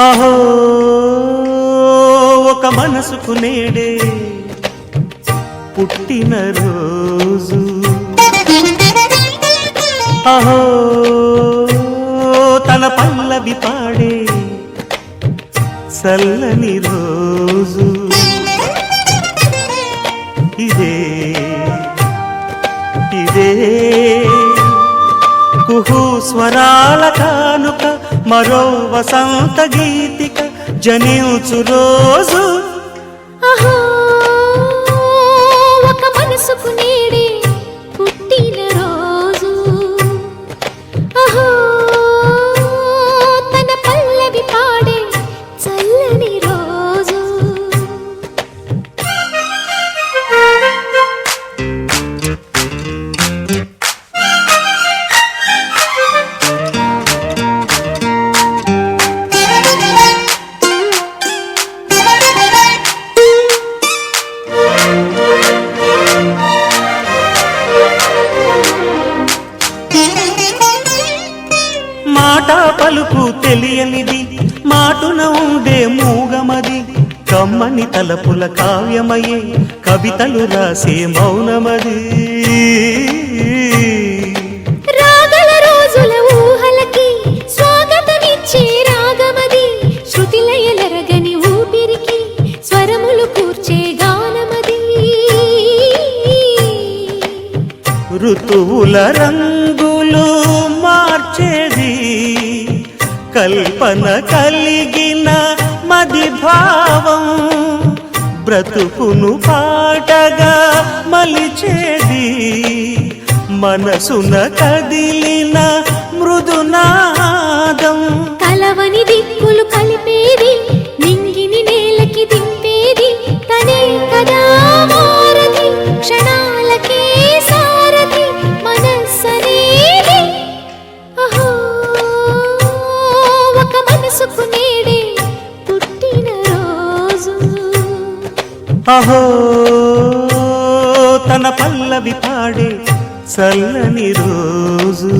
అహో ఒక మనసుకు నేడే పుట్టిన రోజు అహో తన పల్లవి పాడే చల్లని రోజు ఇదే ఇదే కుహు స్వరాల కానుక మరో వసంత గీతిక జనించు రోజు అహో ఒక మనసుకు నేడే పుట్టిన రోజు అహో తన పల్లవి పాడే చల్లని రోజు మాట పలుకు తెలియనిది మాటున ఉండే మూగమది కమ్మని తలపుల కావ్యమయే కవితలు రాసే మౌనమది రాగల రోజుల ఊహలకి స్వాగతమిచ్చే రాగమది శృతిలయలరగని ఊపిరికి స్వరములు కూర్చే గానమది ఋతువుల రంగులు మార్చేది కల్పన కలిగిన మది భావం బ్రతుకును పాటగా మలిచేది మనసున కదిలిన మృదునాదం కలవని దిక్కులు కలిపేది నింగిని నేలకి దింపేది తనే కదా మారది క్షణాలకే సారథి మనస్సనేది అహో ఒక మనసుకు నేడే పుట్టిన రోజు అహో తన పల్లవి పాడే చల్లని రోజు